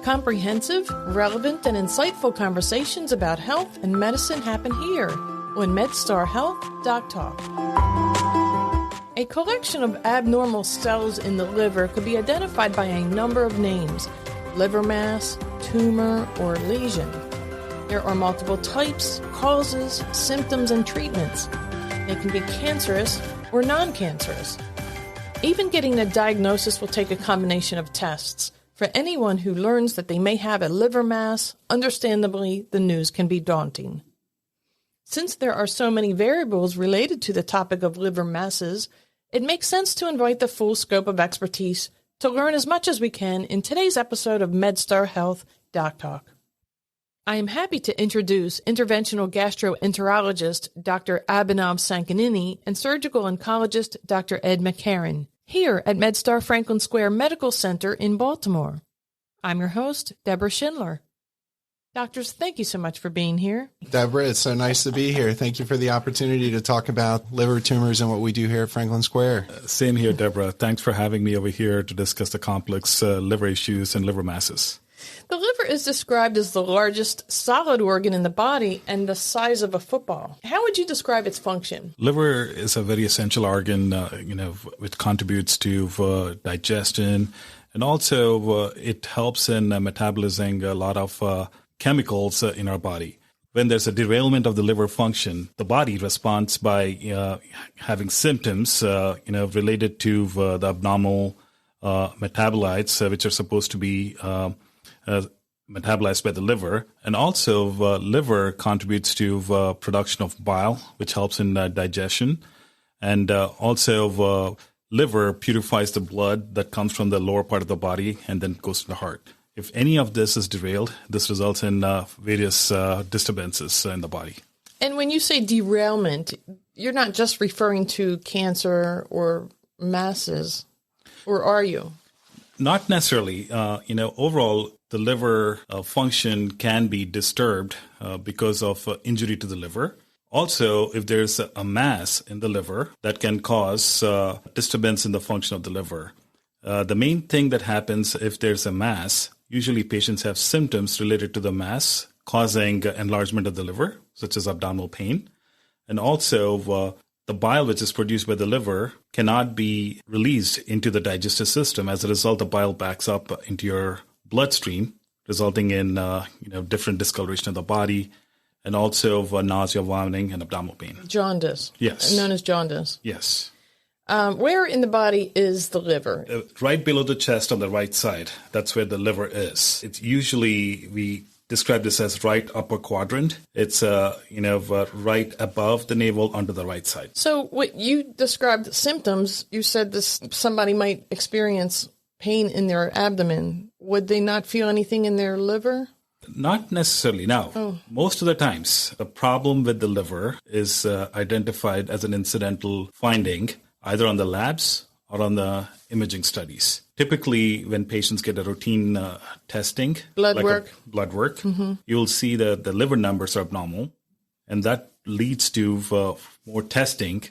Comprehensive, relevant, and insightful conversations about health and medicine happen here on MedStar Health DocTalk. A collection of abnormal cells in the liver could be identified by a number of names: liver mass, tumor, or lesion. There are multiple types, causes, symptoms, and treatments. They can be cancerous or non-cancerous. Even getting a diagnosis will take a combination of tests. For anyone who learns that they may have a liver mass, understandably, the news can be daunting. Since there are so many variables related to the topic of liver masses, it makes sense to invite the full scope of expertise to learn as much as we can in today's episode of MedStar Health DocTalk. I am happy to introduce interventional gastroenterologist Dr. Abhinav Sankineni and surgical oncologist Dr. Ed McCarron, here at MedStar Franklin Square Medical Center in Baltimore. I'm your host, Debra.schindler. Doctors, thank you so much for being here. Deborah, it's so nice to be here. Thank you for the opportunity to talk about liver tumors and what we do here at Franklin Square. Same here, Deborah. Thanks for having me over here to discuss the complex liver issues and liver masses. The liver is described as the largest solid organ in the body and the size of a football. How would you describe its function? Liver is a very essential organ, which contributes to digestion, and also it helps in metabolizing a lot of chemicals in our body. When there's a derailment of the liver function, the body responds by having symptoms, related to the abnormal metabolites, which are supposed to be metabolized by the liver. And also liver contributes to production of bile, which helps in digestion. And also liver purifies the blood that comes from the lower part of the body and then goes to the heart. If any of this is derailed, this results in various disturbances in the body. And when you say derailment, you're not just referring to cancer or masses, or are you? Not necessarily. Overall, the liver function can be disturbed because of injury to the liver. Also, if there's a mass in the liver, that can cause disturbance in the function of the liver. The main thing that happens if there's a mass, usually patients have symptoms related to the mass causing enlargement of the liver, such as abdominal pain. And also, the bile which is produced by the liver cannot be released into the digestive system. As a result, the bile backs up into your bloodstream, resulting in different discoloration of the body, and also nausea, vomiting, and abdominal pain. Jaundice. Yes. Known as jaundice. Yes. Where in the body is the liver? Right below the chest on the right side. That's where the liver is. It's usually, we describe this as right upper quadrant. It's right above the navel onto the right side. So what you described symptoms, you said this, somebody might experience pain in their abdomen. Would they not feel anything in their liver? Not necessarily. Now, most of the times, the problem with the liver is identified as an incidental finding, either on the labs or on the imaging studies. Typically, when patients get a routine testing, blood work, you'll see that the liver numbers are abnormal, and that leads to more testing,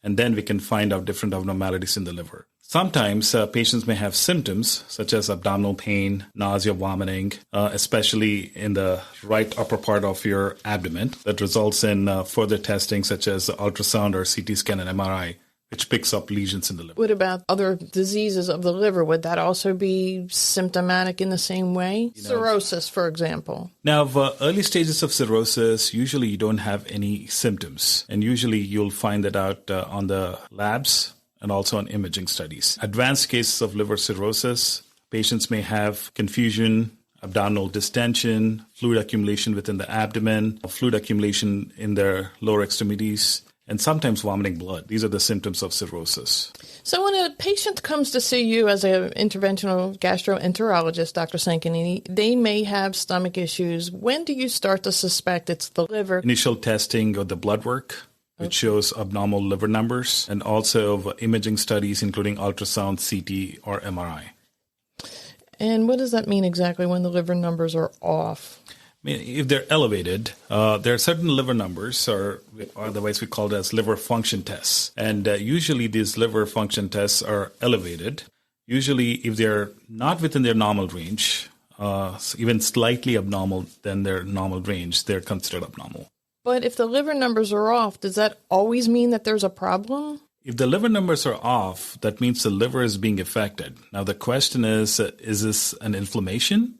and then we can find out different abnormalities in the liver. Sometimes patients may have symptoms such as abdominal pain, nausea, vomiting, especially in the right upper part of your abdomen, that results in further testing such as ultrasound or CT scan and MRI, which picks up lesions in the liver. What about other diseases of the liver? Would that also be symptomatic in the same way? Cirrhosis, for example. Now, early stages of cirrhosis, usually you don't have any symptoms, and usually you'll find that out on the labs and also on imaging studies. Advanced cases of liver cirrhosis, patients may have confusion, abdominal distension, fluid accumulation within the abdomen, fluid accumulation in their lower extremities, and sometimes vomiting blood. These are the symptoms of cirrhosis. So when a patient comes to see you as an interventional gastroenterologist, Dr. Sankineni, they may have stomach issues. When do you start to suspect it's the liver? Initial testing of the blood work, which shows abnormal liver numbers, and also imaging studies, including ultrasound, CT, or MRI. And what does that mean exactly when the liver numbers are off? I mean, if they're elevated, there are certain liver numbers, or otherwise we call it as liver function tests. And usually these liver function tests are elevated. Usually if they're not within their normal range, even slightly abnormal than their normal range, they're considered abnormal. But if the liver numbers are off, does that always mean that there's a problem? If the liver numbers are off, that means the liver is being affected. Now, the question is this an inflammation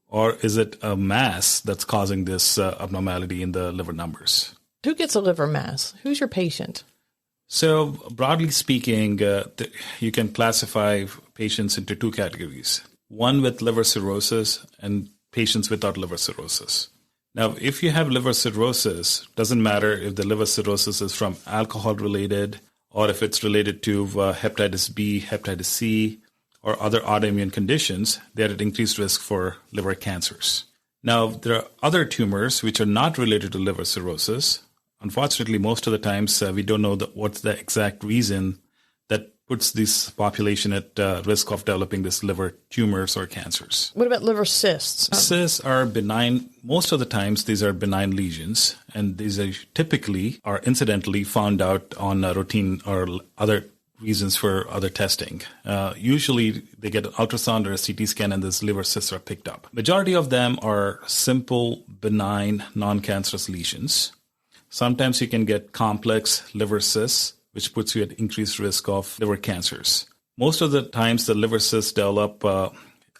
or is it a mass that's causing this abnormality in the liver numbers? Who gets a liver mass? Who's your patient? So, broadly speaking, you can classify patients into two categories. One with liver cirrhosis and patients without liver cirrhosis. Now, if you have liver cirrhosis, doesn't matter if the liver cirrhosis is from alcohol-related or if it's related to hepatitis B, hepatitis C, or other autoimmune conditions, they're at increased risk for liver cancers. Now, there are other tumors which are not related to liver cirrhosis. Unfortunately, most of the times we don't know what's the exact reason that puts this population at risk of developing this liver tumors or cancers. What about liver cysts? Cysts are benign. Most of the times, these are benign lesions, and these are typically or incidentally found out on routine or other reasons for other testing. Usually, they get an ultrasound or a CT scan, and these liver cysts are picked up. Majority of them are simple, benign, non-cancerous lesions. Sometimes you can get complex liver cysts, which puts you at increased risk of liver cancers. Most of the times, the liver cysts develop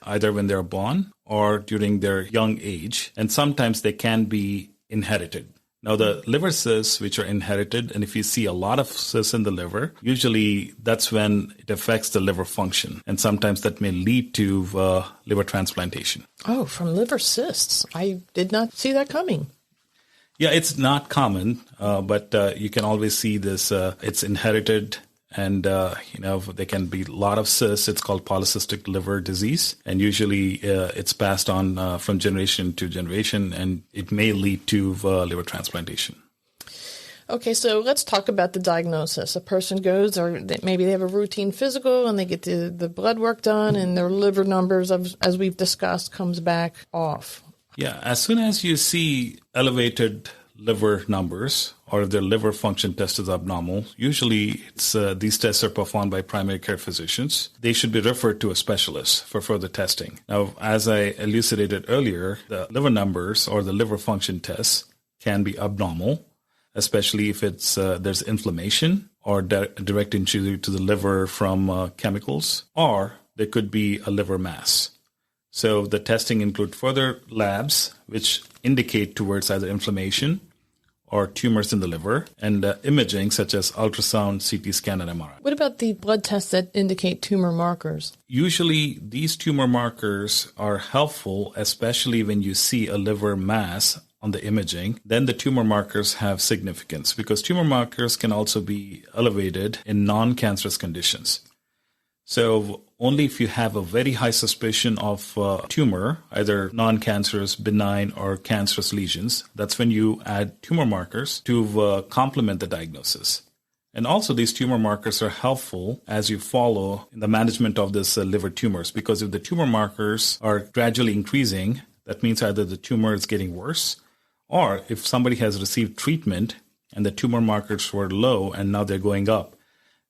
either when they're born or during their young age, and sometimes they can be inherited. Now, the liver cysts, which are inherited, and if you see a lot of cysts in the liver, usually that's when it affects the liver function, and sometimes that may lead to liver transplantation. Oh, from liver cysts. I did not see that coming. Yeah, it's not common, but you can always see this. It's inherited, and there can be a lot of cysts. It's called polycystic liver disease, and usually it's passed on from generation to generation, and it may lead to liver transplantation. Okay, so let's talk about the diagnosis. A person goes, or maybe they have a routine physical, and they get the blood work done, and their liver numbers, as we've discussed, comes back off. Yeah, as soon as you see elevated liver numbers or if their liver function test is abnormal, usually these tests are performed by primary care physicians. They should be referred to a specialist for further testing. Now, as I elucidated earlier, the liver numbers or the liver function tests can be abnormal, especially if there's inflammation or direct injury to the liver from chemicals, or there could be a liver mass. So the testing include further labs, which indicate towards either inflammation or tumors in the liver, and imaging such as ultrasound, CT scan, and MRI. What about the blood tests that indicate tumor markers? Usually, these tumor markers are helpful, especially when you see a liver mass on the imaging. Then the tumor markers have significance because tumor markers can also be elevated in non-cancerous conditions. So only if you have a very high suspicion of tumor, either non-cancerous, benign, or cancerous lesions, that's when you add tumor markers to complement the diagnosis. And also these tumor markers are helpful as you follow in the management of this liver tumors, because if the tumor markers are gradually increasing, that means either the tumor is getting worse, or if somebody has received treatment and the tumor markers were low and now they're going up,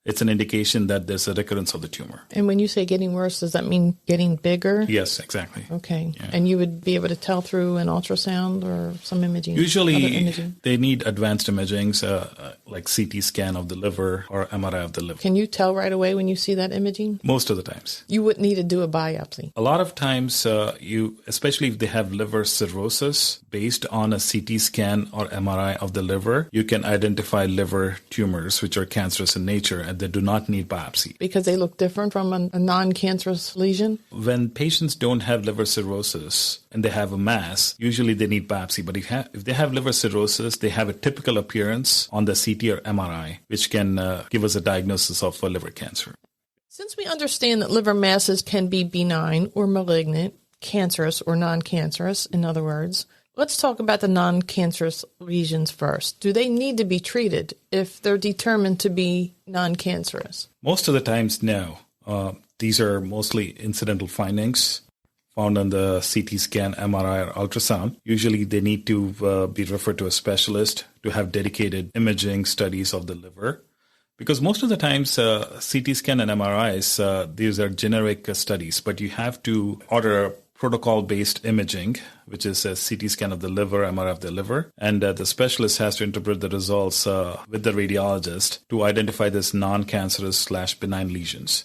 it's an indication that there's a recurrence of the tumor. And when you say getting worse, does that mean getting bigger? Yes, exactly. Okay. Yeah. And you would be able to tell through an ultrasound or some imaging? Usually, they need advanced imaging, like CT scan of the liver or MRI of the liver. Can you tell right away when you see that imaging? Most of the times. You wouldn't need to do a biopsy? A lot of times, especially if they have liver cirrhosis, based on a CT scan or MRI of the liver, you can identify liver tumors, which are cancerous in nature, and they do not need biopsy. Because they look different from a non-cancerous lesion? When patients don't have liver cirrhosis and they have a mass, usually they need biopsy. But if they have liver cirrhosis, they have a typical appearance on the CT or MRI, which can give us a diagnosis of liver cancer. Since we understand that liver masses can be benign or malignant, cancerous or non-cancerous, in other words, let's talk about the non-cancerous lesions first. Do they need to be treated if they're determined to be non-cancerous? Most of the times, no. These are mostly incidental findings found on the CT scan, MRI, or ultrasound. Usually they need to be referred to a specialist to have dedicated imaging studies of the liver. Because most of the times, CT scan and MRIs, these are generic studies, but you have to order a protocol-based imaging, which is a CT scan of the liver, MRI of the liver, and the specialist has to interpret the results with the radiologist to identify this non-cancerous/benign lesions.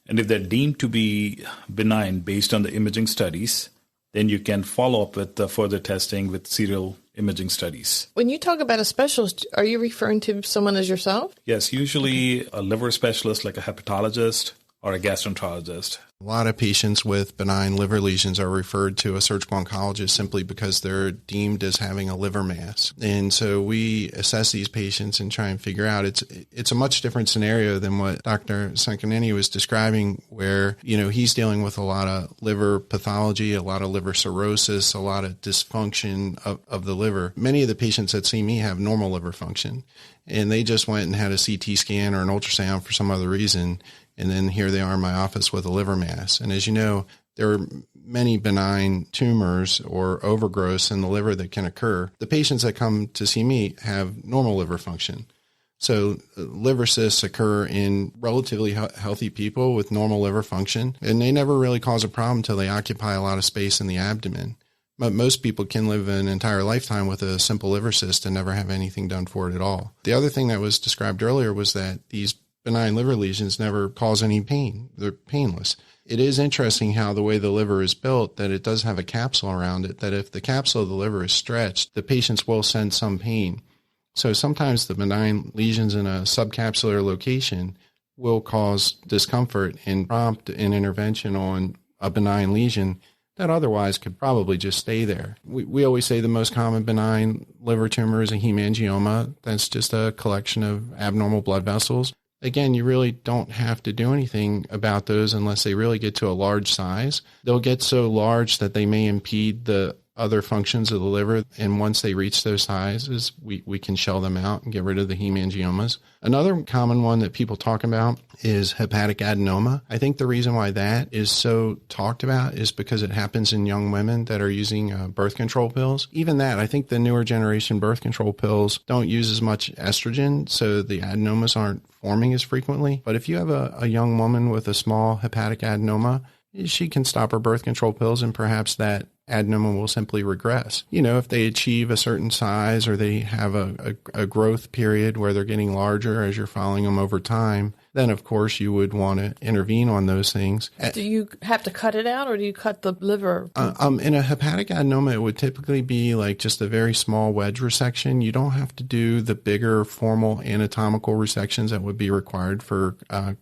And if they're deemed to be benign based on the imaging studies, then you can follow up with further testing with serial imaging studies. When you talk about a specialist, are you referring to someone as yourself? Yes, usually a liver specialist like a hepatologist or a gastroenterologist. A lot of patients with benign liver lesions are referred to a surgical oncologist simply because they're deemed as having a liver mass. And so we assess these patients and try and figure out it's a much different scenario than what Dr. Sankineni was describing, where, he's dealing with a lot of liver pathology, a lot of liver cirrhosis, a lot of dysfunction of the liver. Many of the patients that see me have normal liver function, and they just went and had a CT scan or an ultrasound for some other reason. And then here they are in my office with a liver mass. And as you know, there are many benign tumors or overgrowths in the liver that can occur. The patients that come to see me have normal liver function. So liver cysts occur in relatively healthy people with normal liver function, and they never really cause a problem until they occupy a lot of space in the abdomen. But most people can live an entire lifetime with a simple liver cyst and never have anything done for it at all. The other thing that was described earlier was that these benign liver lesions never cause any pain. They're painless. It is interesting how the way the liver is built, that it does have a capsule around it, that if the capsule of the liver is stretched, the patients will sense some pain. So sometimes the benign lesions in a subcapsular location will cause discomfort and prompt an intervention on a benign lesion that otherwise could probably just stay there. We always say the most common benign liver tumor is a hemangioma. That's just a collection of abnormal blood vessels. Again, you really don't have to do anything about those unless they really get to a large size. They'll get so large that they may impede the other functions of the liver, and once they reach those sizes, we can shell them out and get rid of the hemangiomas. Another common one that people talk about is hepatic adenoma. I think the reason why that is so talked about is because it happens in young women that are using birth control pills. Even that, I think the newer generation birth control pills don't use as much estrogen, so the adenomas aren't forming as frequently. But if you have a young woman with a small hepatic adenoma, she can stop her birth control pills and perhaps that adenoma will simply regress. If they achieve a certain size or they have a growth period where they're getting larger as you're following them over time, then of course you would want to intervene on those things. Do you have to cut it out or do you cut the liver? In a hepatic adenoma, it would typically be like just a very small wedge resection. You don't have to do the bigger formal anatomical resections that would be required for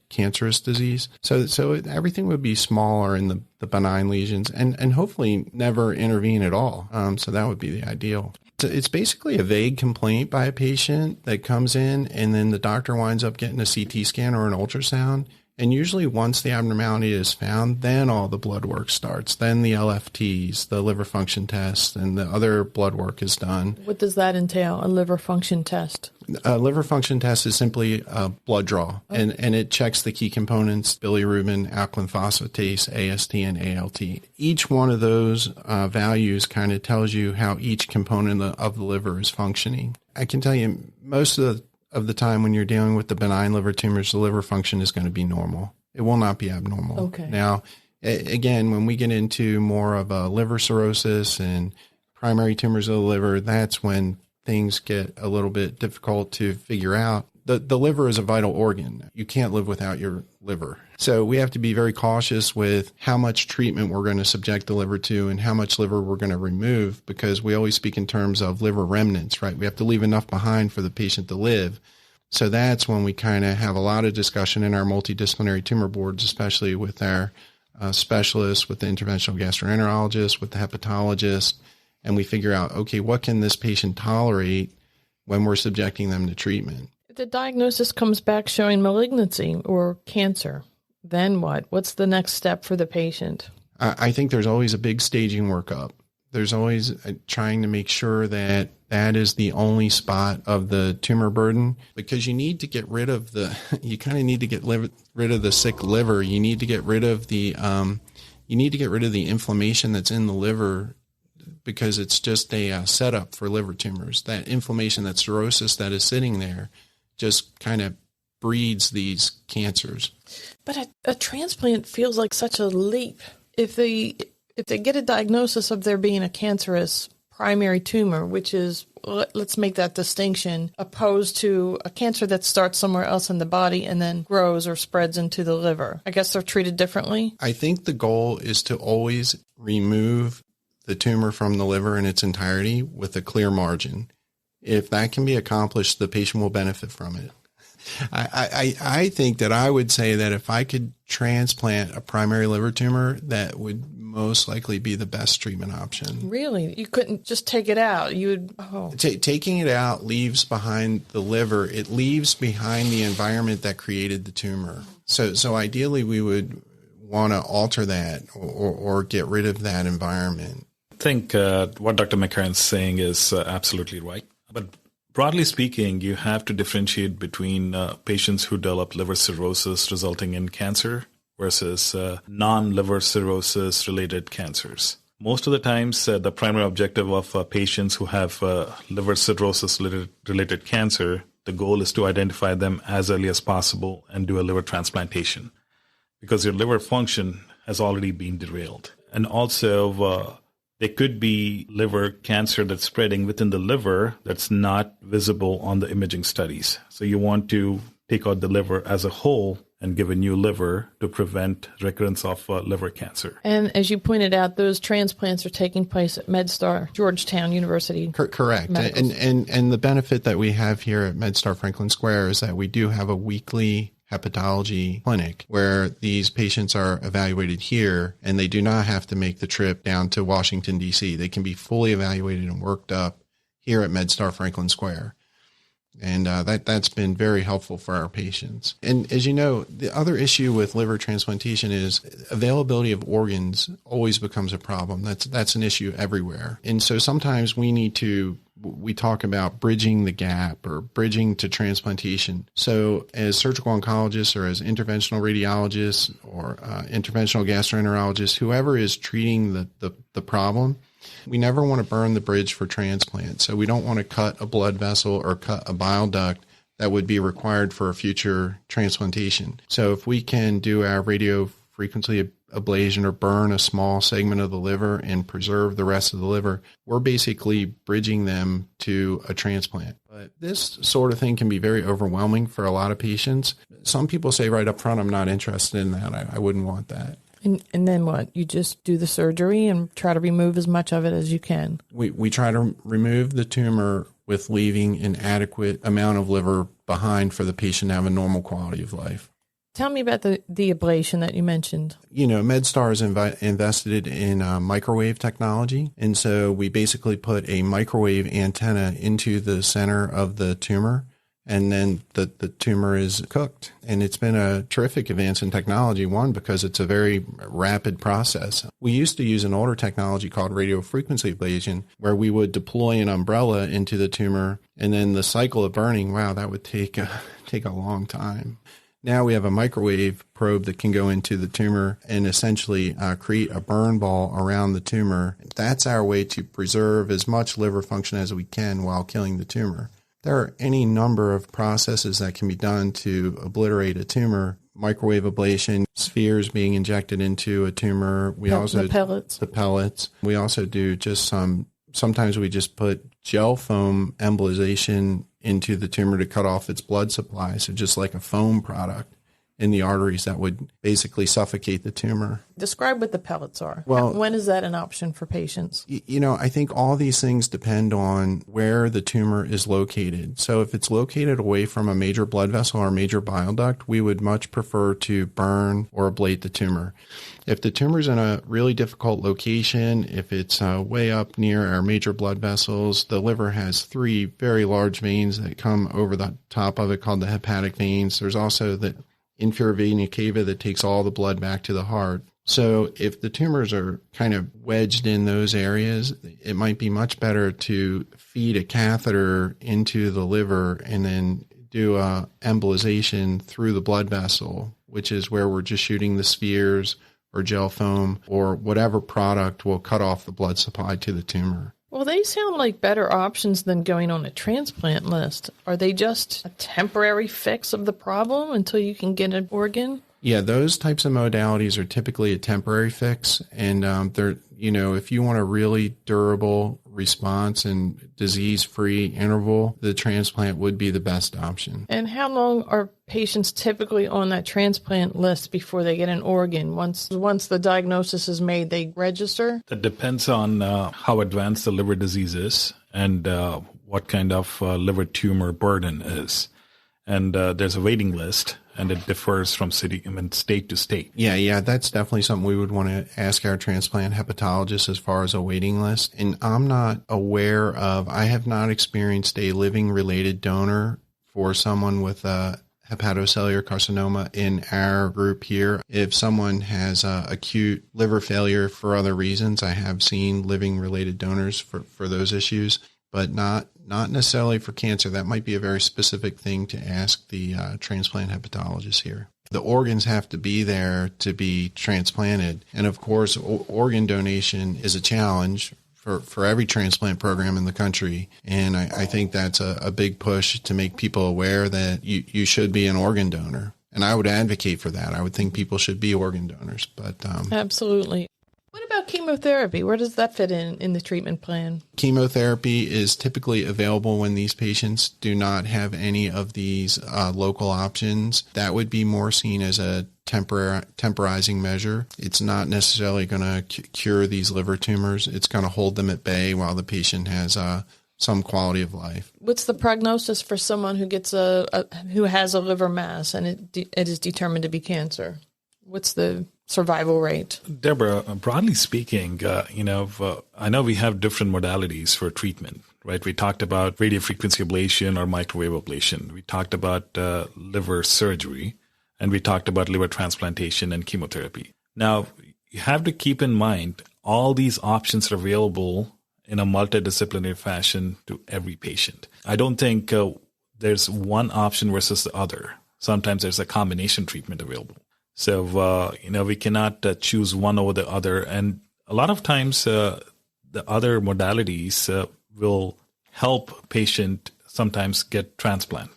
cancerous disease. So everything would be smaller in the benign lesions and hopefully never intervene at all. So that would be the ideal. It's basically a vague complaint by a patient that comes in, and then the doctor winds up getting a CT scan or an ultrasound. And usually once the abnormality is found, then all the blood work starts. Then the LFTs, the liver function test, and the other blood work is done. What does that entail, a liver function test? A liver function test is simply a blood draw, and it checks the key components, bilirubin, alkaline phosphatase, AST, and ALT. Each one of those values kind of tells you how each component of the liver is functioning. I can tell you most of the time when you're dealing with the benign liver tumors, the liver function is going to be normal. It will not be abnormal. Okay. Now, again, when we get into more of a liver cirrhosis and primary tumors of the liver, that's when things get a little bit difficult to figure out. The liver is a vital organ. You can't live without your liver. So we have to be very cautious with how much treatment we're going to subject the liver to and how much liver we're going to remove, because we always speak in terms of liver remnants, right? We have to leave enough behind for the patient to live. So that's when we kind of have a lot of discussion in our multidisciplinary tumor boards, especially with our specialists, with the interventional gastroenterologist, with the hepatologist, and we figure out, okay, what can this patient tolerate when we're subjecting them to treatment? If the diagnosis comes back showing malignancy or cancer, then what? What's the next step for the patient? I think there's always a big staging workup. There's always trying to make sure that that is the only spot of the tumor burden, because you need to get rid of you kind of need to get rid of the sick liver. You need to get rid of the inflammation that's in the liver, because it's just a setup for liver tumors. That inflammation, that cirrhosis that is sitting there, just kind of breeds these cancers. But a transplant feels like such a leap. If the if they get a diagnosis of there being a cancerous primary tumor, which is, let's make that distinction, opposed to a cancer that starts somewhere else in the body and then grows or spreads into the liver, I guess they're treated differently? I think the goal is to always remove the tumor from the liver in its entirety with a clear margin. If that can be accomplished, the patient will benefit from it. I think that I would say that if I could transplant a primary liver tumor, that would most likely be the best treatment option. Really? You couldn't just take it out? Taking it out leaves behind the liver. It leaves behind the environment that created the tumor. So ideally, we would want to alter that or get rid of that environment. I think what Dr. McCarron is saying is absolutely right. But broadly speaking, you have to differentiate between patients who develop liver cirrhosis resulting in cancer versus non-liver cirrhosis related cancers. Most of the times, the primary objective of patients who have liver cirrhosis related cancer, the goal is to identify them as early as possible and do a liver transplantation because your liver function has already been derailed. And also, there could be liver cancer that's spreading within the liver that's not visible on the imaging studies. So you want to take out the liver as a whole and give a new liver to prevent recurrence of liver cancer. And as you pointed out, those transplants are taking place at MedStar, Georgetown University. Correct. And the benefit that we have here at MedStar Franklin Square is that we do have a weekly hepatology clinic where these patients are evaluated here and they do not have to make the trip down to Washington, D.C. They can be fully evaluated and worked up here at MedStar Franklin Square. And that's been very helpful for our patients. And as you know, the other issue with liver transplantation is availability of organs always becomes a problem. That's an issue everywhere. And so sometimes we talk about bridging the gap or bridging to transplantation. So as surgical oncologists or as interventional radiologists or interventional gastroenterologists, whoever is treating the problem, we never want to burn the bridge for transplant. So we don't want to cut a blood vessel or cut a bile duct that would be required for a future transplantation. So if we can do our radio frequency ablation or burn a small segment of the liver and preserve the rest of the liver, we're basically bridging them to a transplant. But this sort of thing can be very overwhelming for a lot of patients. Some people say right up front, I'm not interested in that. I wouldn't want that. And then what? You just do the surgery and try to remove as much of it as you can? We try to remove the tumor with leaving an adequate amount of liver behind for the patient to have a normal quality of life. Tell me about the ablation that you mentioned. You know, MedStar is invested in microwave technology. And so we basically put a microwave antenna into the center of the tumor. And then the tumor is cooked. And it's been a terrific advance in technology, one, because it's a very rapid process. We used to use an older technology called radiofrequency ablation, where we would deploy an umbrella into the tumor, and then the cycle of burning, wow, that would take a long time. Now we have a microwave probe that can go into the tumor and essentially create a burn ball around the tumor. That's our way to preserve as much liver function as we can while killing the tumor. There are any number of processes that can be done to obliterate a tumor. Microwave ablation, spheres being injected into a tumor. The pellets. The pellets. We also do sometimes we just put gel foam embolization into the tumor to cut off its blood supply. So just like a foam product in the arteries that would basically suffocate the tumor. Describe what the pellets are. Well, when is that an option for patients? You know, I think all these things depend on where the tumor is located. So if it's located away from a major blood vessel or major bile duct, we would much prefer to burn or ablate the tumor. If the tumor is in a really difficult location, if it's way up near our major blood vessels, the liver has 3 very large veins that come over the top of it called the hepatic veins. There's also the inferior vena cava that takes all the blood back to the heart. So if the tumors are kind of wedged in those areas, it might be much better to feed a catheter into the liver and then do a embolization through the blood vessel, which is where we're just shooting the spheres or gel foam or whatever product will cut off the blood supply to the tumor. Well, they sound like better options than going on a transplant list. Are they just a temporary fix of the problem until you can get an organ? Yeah, those types of modalities are typically a temporary fix, and they're, if you want a really durable response and disease-free interval, the transplant would be the best option. And how long are patients typically on that transplant list before they get an organ? Once the diagnosis is made, they register? That depends on how advanced the liver disease is and what kind of liver tumor burden is. And there's a waiting list, and it differs from state to state. Yeah, that's definitely something we would want to ask our transplant hepatologist as far as a waiting list. And I'm not aware of, I have not experienced a living related donor for someone with a hepatocellular carcinoma in our group here. If someone has acute liver failure for other reasons, I have seen living related donors for those issues, but not necessarily for cancer. That might be a very specific thing to ask the transplant hepatologist here. The organs have to be there to be transplanted. And of course, organ donation is a challenge for every transplant program in the country. And I think that's a big push to make people aware that you should be an organ donor. And I would advocate for that. I would think people should be organ donors. But Absolutely. What about chemotherapy? Where does that fit in the treatment plan? Chemotherapy is typically available when these patients do not have any of these local options. That would be more seen as a temporizing measure. It's not necessarily going to cure these liver tumors. It's going to hold them at bay while the patient has some quality of life. What's the prognosis for someone who gets who has a liver mass and it is determined to be cancer? What's the survival rate? Deborah, broadly speaking, I know we have different modalities for treatment, right? We talked about radiofrequency ablation or microwave ablation. We talked about liver surgery, and we talked about liver transplantation and chemotherapy. Now, you have to keep in mind all these options are available in a multidisciplinary fashion to every patient. I don't think there's one option versus the other. Sometimes there's a combination treatment available. So, we cannot choose one over the other. And a lot of times the other modalities will help patient sometimes get transplant.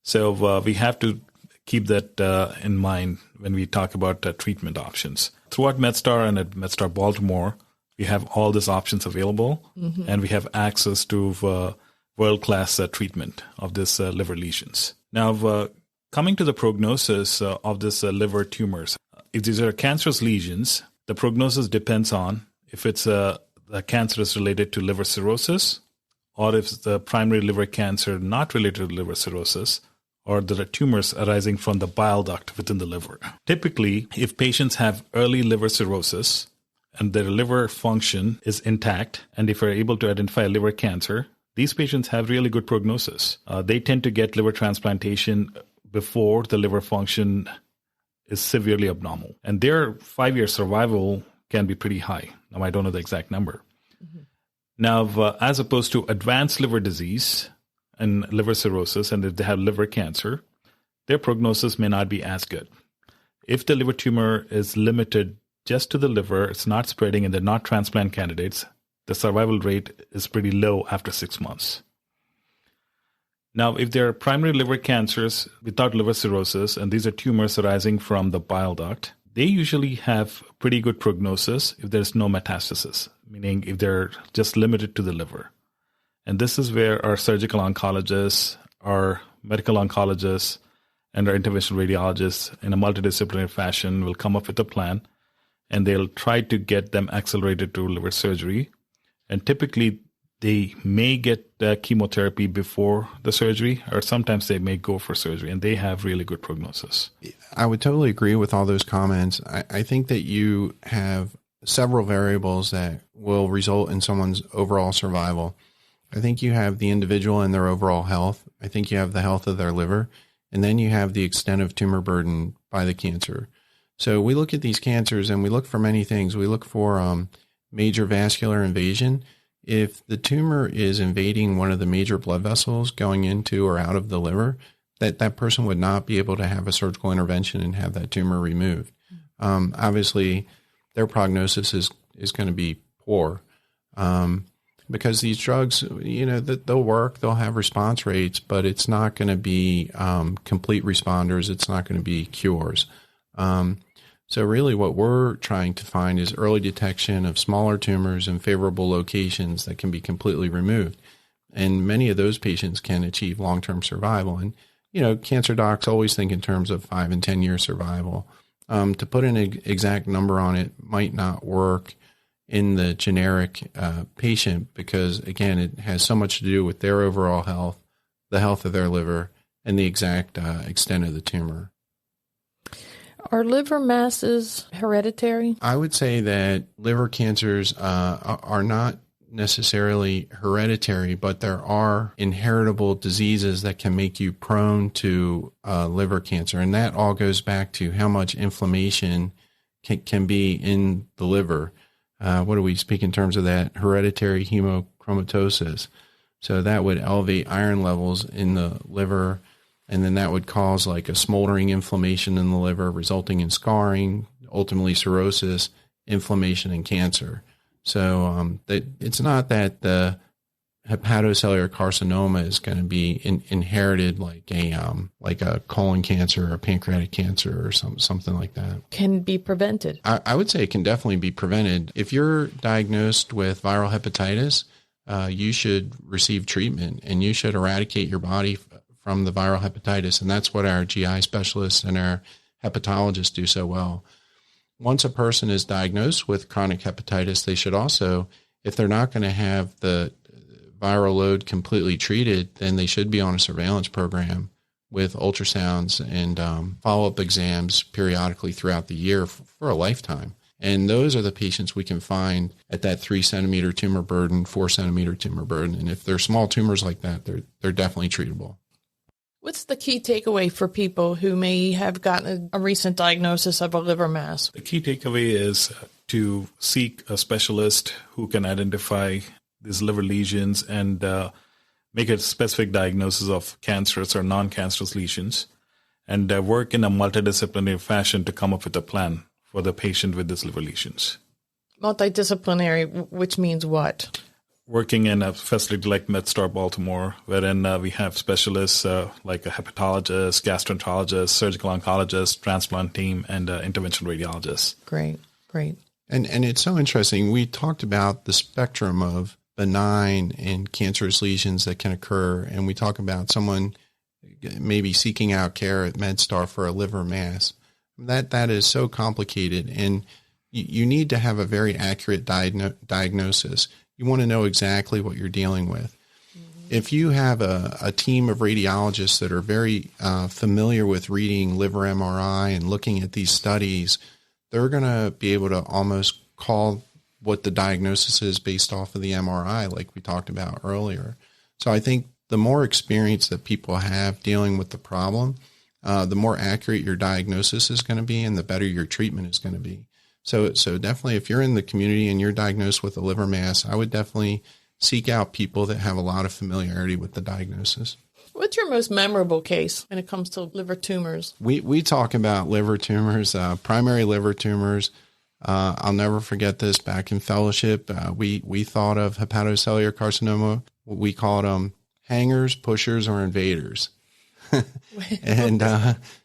So we have to keep that in mind when we talk about treatment options. Throughout MedStar and at MedStar Baltimore, we have all these options available, and we have access to world-class treatment of this liver lesions. Now, coming to the prognosis of this liver tumors, if these are cancerous lesions, the prognosis depends on if it's the cancer is related to liver cirrhosis, or if it's the primary liver cancer not related to liver cirrhosis, or there are tumors arising from the bile duct within the liver. Typically, if patients have early liver cirrhosis and their liver function is intact, and if we're able to identify liver cancer, these patients have really good prognosis. They tend to get liver transplantation before the liver function is severely abnormal. And their 5-year survival can be pretty high. Now, I don't know the exact number. Now, as opposed to advanced liver disease and liver cirrhosis, and if they have liver cancer, their prognosis may not be as good. If the liver tumor is limited just to the liver, it's not spreading, and they're not transplant candidates, the survival rate is pretty low after 6 months. Now, if there are primary liver cancers without liver cirrhosis, and these are tumors arising from the bile duct, they usually have pretty good prognosis if there's no metastasis, meaning if they're just limited to the liver. And this is where our surgical oncologists, our medical oncologists, and our interventional radiologists in a multidisciplinary fashion will come up with a plan, and they'll try to get them accelerated to liver surgery. And typically, they may get chemotherapy before the surgery, or sometimes they may go for surgery, and they have really good prognosis. I would totally agree with all those comments. I think that you have several variables that will result in someone's overall survival. I think you have the individual and their overall health. I think you have the health of their liver, and then you have the extent of tumor burden by the cancer. So we look at these cancers and we look for many things. We look for major vascular invasion. If the tumor is invading one of the major blood vessels going into or out of the liver, that person would not be able to have a surgical intervention and have that tumor removed. Obviously, their prognosis is going to be poor. because these drugs, they'll work, they'll have response rates, but it's not going to be complete responders. It's not going to be cures. So really what we're trying to find is early detection of smaller tumors in favorable locations that can be completely removed. And many of those patients can achieve long-term survival. And, cancer docs always think in terms of 5 and 10-year survival. To put an exact number on it might not work in the generic patient because, again, it has so much to do with their overall health, the health of their liver, and the exact extent of the tumor. Are liver masses hereditary? I would say that liver cancers are not necessarily hereditary, but there are inheritable diseases that can make you prone to liver cancer. And that all goes back to how much inflammation can be in the liver. What do we speak in terms of that? Hereditary hemochromatosis. So that would elevate iron levels in the liver, and then that would cause like a smoldering inflammation in the liver, resulting in scarring, ultimately cirrhosis, inflammation, and cancer. So it's not that the hepatocellular carcinoma is going to be inherited like a colon cancer or pancreatic cancer or something like that. Can be prevented. I would say it can definitely be prevented. If you're diagnosed with viral hepatitis, you should receive treatment and you should eradicate your body from the viral hepatitis. And that's what our GI specialists and our hepatologists do so well. Once a person is diagnosed with chronic hepatitis, they should also, if they're not going to have the viral load completely treated, then they should be on a surveillance program with ultrasounds and follow-up exams periodically throughout the year for a lifetime. And those are the patients we can find at that 3-centimeter tumor burden, 4-centimeter tumor burden. And if they're small tumors like that, they're definitely treatable. What's the key takeaway for people who may have gotten a recent diagnosis of a liver mass? The key takeaway is to seek a specialist who can identify these liver lesions and make a specific diagnosis of cancerous or non-cancerous lesions, and work in a multidisciplinary fashion to come up with a plan for the patient with these liver lesions. Multidisciplinary, which means what? Working in a facility like MedStar Baltimore, wherein we have specialists like a hepatologist, gastroenterologist, surgical oncologist, transplant team, and interventional radiologist. Great. And it's so interesting. We talked about the spectrum of benign and cancerous lesions that can occur, and we talk about someone maybe seeking out care at MedStar for a liver mass. That is so complicated, and you need to have a very accurate diagnosis. You want to know exactly what you're dealing with. Mm-hmm. If you have a team of radiologists that are very familiar with reading liver MRI and looking at these studies, they're going to be able to almost call what the diagnosis is based off of the MRI, like we talked about earlier. So I think the more experience that people have dealing with the problem, the more accurate your diagnosis is going to be and the better your treatment is going to be. So definitely if you're in the community and you're diagnosed with a liver mass, I would definitely seek out people that have a lot of familiarity with the diagnosis. What's your most memorable case when it comes to liver tumors? We talk about liver tumors, primary liver tumors. I'll never forget this. Back in fellowship, we thought of hepatocellular carcinoma. We called them hangers, pushers, or invaders. And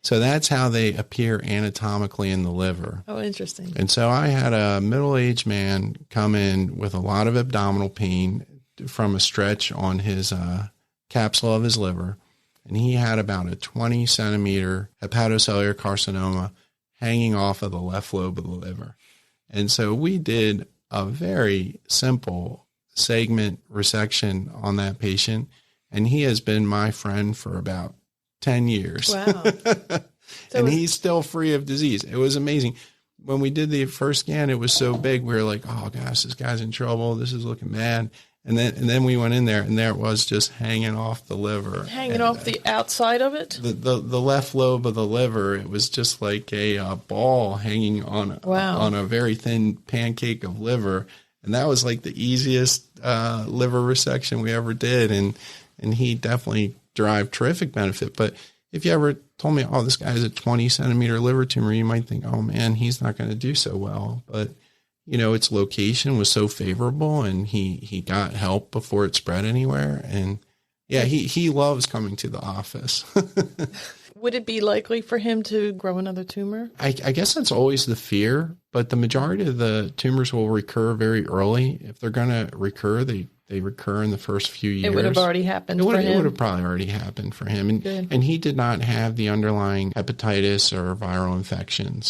so that's how they appear anatomically in the liver. Oh, interesting. And so I had a middle-aged man come in with a lot of abdominal pain from a stretch on his capsule of his liver. And he had about a 20-centimeter hepatocellular carcinoma hanging off of the left lobe of the liver. And so we did a very simple segment resection on that patient. And he has been my friend for about 10 years. Wow. And he's still free of disease. It was amazing. When we did the first scan, it was so big. We were like, oh gosh, this guy's in trouble. This is looking bad. And then we went in there and there it was, just hanging off the liver. Hanging off the outside of it? The left lobe of the liver. It was just like a ball hanging on a very thin pancake of liver. And that was like the easiest liver resection we ever did. And he definitely derived terrific benefit. But if you ever told me, oh, this guy has a 20-centimeter liver tumor, you might think, oh, man, he's not going to do so well. But, its location was so favorable, and he got help before it spread anywhere. And yeah, he loves coming to the office. Would it be likely for him to grow another tumor? I guess that's always the fear, but the majority of the tumors will recur very early. If they're going to recur, they recur in the first few years. It would have already happened for him? It would have probably already happened for him. And he did not have the underlying hepatitis or viral infection.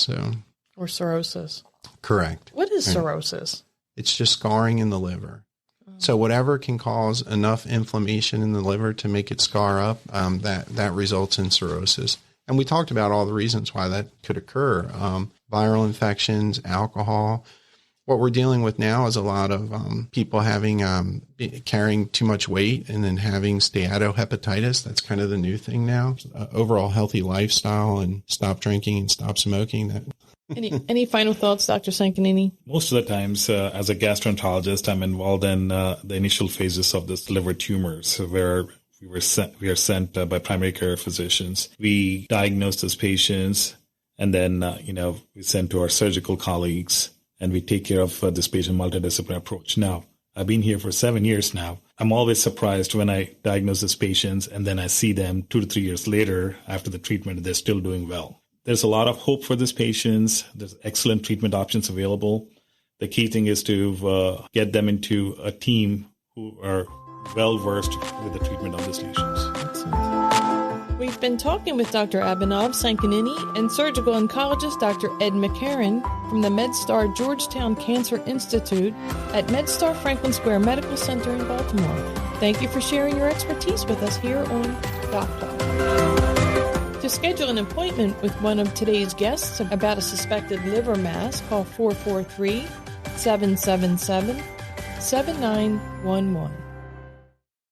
Or cirrhosis. Correct. What is cirrhosis? It's just scarring in the liver. So whatever can cause enough inflammation in the liver to make it scar up, that results in cirrhosis. And we talked about all the reasons why that could occur. Viral infections, alcohol. What we're dealing with now is a lot of people having carrying too much weight and then having steatohepatitis. That's kind of the new thing now. Overall healthy lifestyle and stop drinking and stop smoking. Any final thoughts, Dr. Sankineni? Most of the times, as a gastroenterologist, I'm involved in the initial phases of this liver tumors, where we are sent by primary care physicians. We diagnose those patients, and then we send to our surgical colleagues, and we take care of this patient multidisciplinary approach. Now, I've been here for 7 years now. I'm always surprised when I diagnose these patients, and then I see them 2 to 3 years later after the treatment, they're still doing well. There's a lot of hope for these patients. There's excellent treatment options available. The key thing is to get them into a team who are well-versed with the treatment of these lesions. We've been talking with Dr. Abhinav Sankineni and surgical oncologist Dr. Ed McCarron from the MedStar Georgetown Cancer Institute at MedStar Franklin Square Medical Center in Baltimore. Thank you for sharing your expertise with us here on DocTalk. To schedule an appointment with one of today's guests about a suspected liver mass, call 443-777-7911.